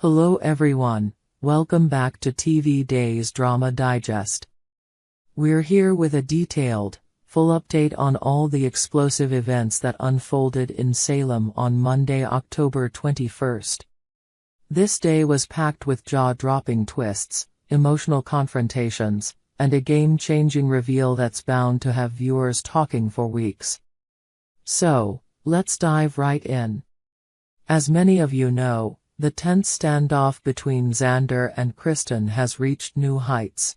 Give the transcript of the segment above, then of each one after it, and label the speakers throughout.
Speaker 1: Hello everyone, welcome back to TV Days Drama Digest. We're here with a detailed, full update on all the explosive events that unfolded in Salem on Monday, October 21st. This day was packed with jaw-dropping twists, emotional confrontations, and a game-changing reveal that's bound to have viewers talking for weeks. So, let's dive right in. As many of you know, the tense standoff between Xander and Kristen has reached new heights.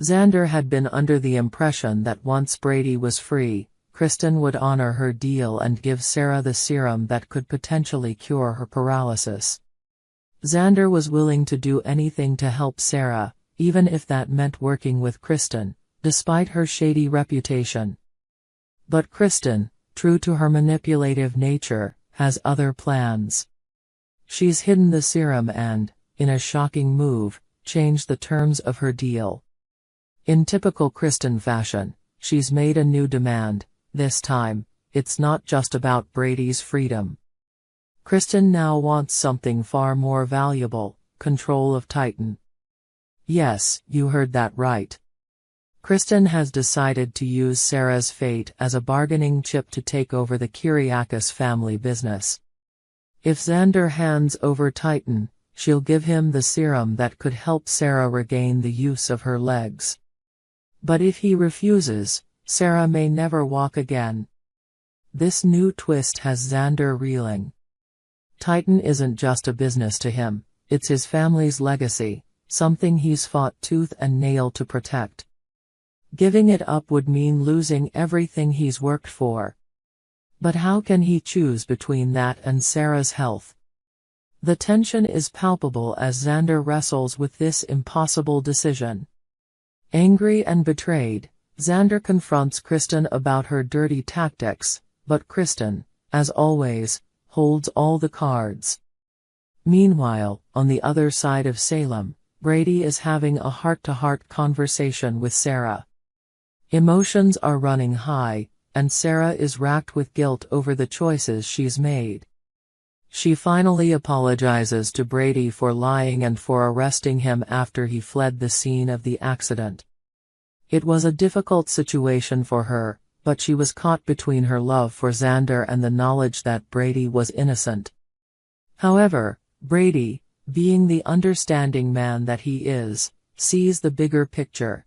Speaker 1: Xander had been under the impression that once Brady was free, Kristen would honor her deal and give Sarah the serum that could potentially cure her paralysis. Xander was willing to do anything to help Sarah, even if that meant working with Kristen, despite her shady reputation. But Kristen, true to her manipulative nature, has other plans. She's hidden the serum and, in a shocking move, changed the terms of her deal. In typical Kristen fashion, she's made a new demand. This time, it's not just about Brady's freedom. Kristen now wants something far more valuable: control of Titan. Yes, you heard that right. Kristen has decided to use Sarah's fate as a bargaining chip to take over the Kyriakis family business. If Xander hands over Titan, she'll give him the serum that could help Sarah regain the use of her legs. But if he refuses, Sarah may never walk again. This new twist has Xander reeling. Titan isn't just a business to him, it's his family's legacy, something he's fought tooth and nail to protect. Giving it up would mean losing everything he's worked for. But how can he choose between that and Sarah's health? The tension is palpable as Xander wrestles with this impossible decision. Angry and betrayed, Xander confronts Kristen about her dirty tactics, but Kristen, as always, holds all the cards. Meanwhile, on the other side of Salem, Brady is having a heart-to-heart conversation with Sarah. Emotions are running high, and Sarah is racked with guilt over the choices she's made. She finally apologizes to Brady for lying and for arresting him after he fled the scene of the accident. It was a difficult situation for her, but she was caught between her love for Xander and the knowledge that Brady was innocent. However, Brady, being the understanding man that he is, sees the bigger picture.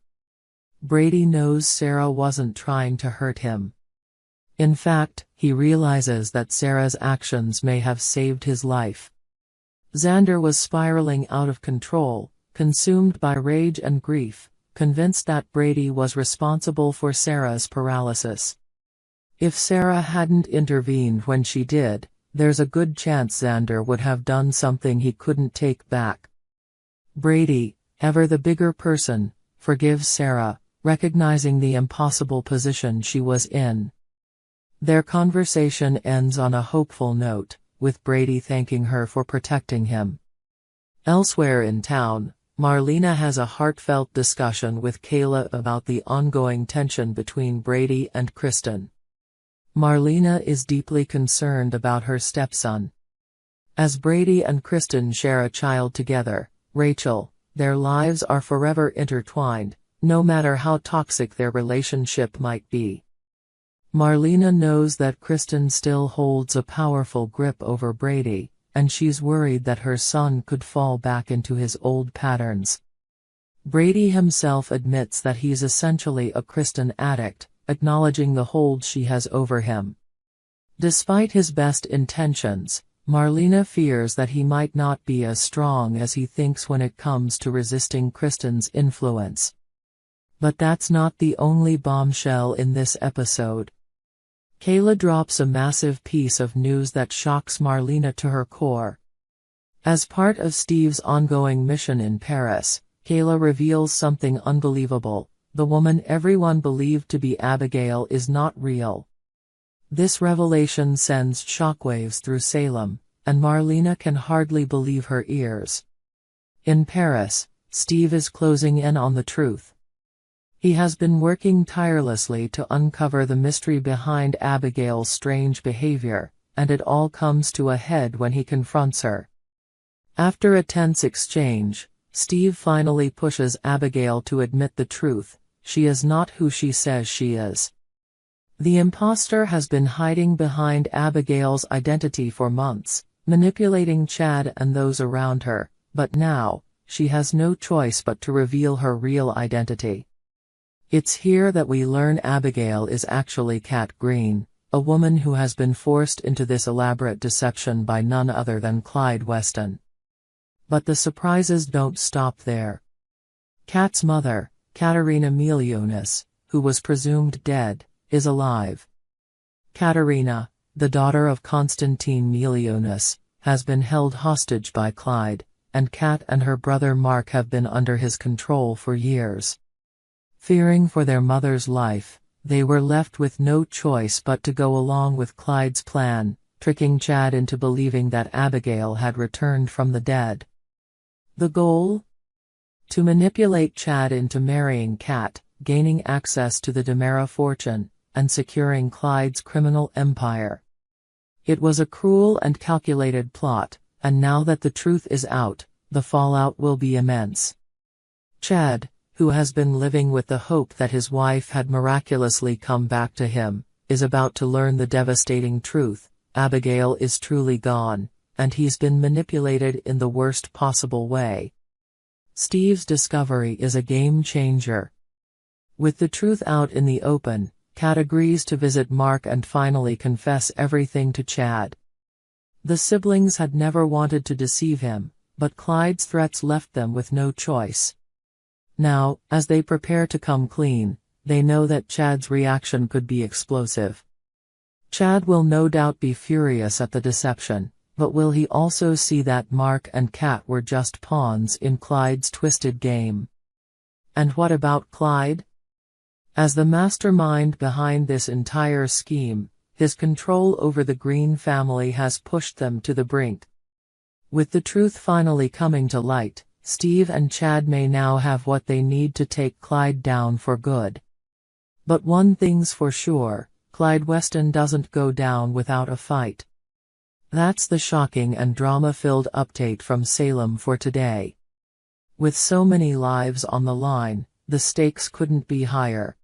Speaker 1: Brady knows Sarah wasn't trying to hurt him. In fact, he realizes that Sarah's actions may have saved his life. Xander was spiraling out of control, consumed by rage and grief, convinced that Brady was responsible for Sarah's paralysis. If Sarah hadn't intervened when she did, there's a good chance Xander would have done something he couldn't take back. Brady, ever the bigger person, forgives Sarah, recognizing the impossible position she was in. Their conversation ends on a hopeful note, with Brady thanking her for protecting him. Elsewhere in town, Marlena has a heartfelt discussion with Kayla about the ongoing tension between Brady and Kristen. Marlena is deeply concerned about her stepson. As Brady and Kristen share a child together, Rachel, their lives are forever intertwined, no matter how toxic their relationship might be. Marlena knows that Kristen still holds a powerful grip over Brady, and she's worried that her son could fall back into his old patterns. Brady himself admits that he's essentially a Kristen addict, acknowledging the hold she has over him. Despite his best intentions, Marlena fears that he might not be as strong as he thinks when it comes to resisting Kristen's influence. But that's not the only bombshell in this episode. Kayla drops a massive piece of news that shocks Marlena to her core. As part of Steve's ongoing mission in Paris, Kayla reveals something unbelievable: the woman everyone believed to be Abigail is not real. This revelation sends shockwaves through Salem, and Marlena can hardly believe her ears. In Paris, Steve is closing in on the truth. He has been working tirelessly to uncover the mystery behind Abigail's strange behavior, and it all comes to a head when he confronts her. After a tense exchange, Steve finally pushes Abigail to admit the truth: she is not who she says she is. The imposter has been hiding behind Abigail's identity for months, manipulating Chad and those around her, but now, she has no choice but to reveal her real identity. It's here that we learn Abigail is actually Kat Green, a woman who has been forced into this elaborate deception by none other than Clyde Weston. But the surprises don't stop there. Kat's mother, Katerina Milionis, who was presumed dead, is alive. Katerina, the daughter of Konstantin Milionis, has been held hostage by Clyde, and Kat and her brother Mark have been under his control for years. Fearing for their mother's life, they were left with no choice but to go along with Clyde's plan, tricking Chad into believing that Abigail had returned from the dead. The goal? To manipulate Chad into marrying Kat, gaining access to the DiMera fortune, and securing Clyde's criminal empire. It was a cruel and calculated plot, and now that the truth is out, the fallout will be immense. Chad, who has been living with the hope that his wife had miraculously come back to him, is about to learn the devastating truth: Abigail is truly gone, and he's been manipulated in the worst possible way. Steve's discovery is a game changer. With the truth out in the open, Kat agrees to visit Mark and finally confess everything to Chad. The siblings had never wanted to deceive him, but Clyde's threats left them with no choice. Now, as they prepare to come clean, they know that Chad's reaction could be explosive. Chad will no doubt be furious at the deception, but will he also see that Mark and Kat were just pawns in Clyde's twisted game? And what about Clyde? As the mastermind behind this entire scheme, his control over the Green family has pushed them to the brink. With the truth finally coming to light, Steve and Chad may now have what they need to take Clyde down for good. But one thing's for sure: Clyde Weston doesn't go down without a fight. That's the shocking and drama-filled update from Salem for today. With so many lives on the line, the stakes couldn't be higher.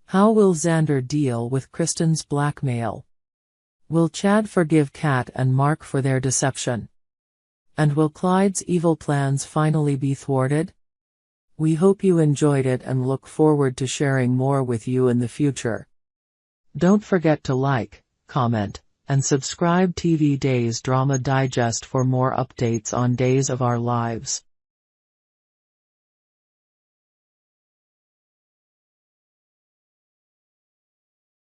Speaker 1: How will Xander deal with Kristen's blackmail? Will Chad forgive Kat and Mark for their deception? And will Clyde's evil plans finally be thwarted? We hope you enjoyed it and look forward to sharing more with you in the future. Don't forget to like, comment, and subscribe TV Days Drama Digest for more updates on Days of Our Lives.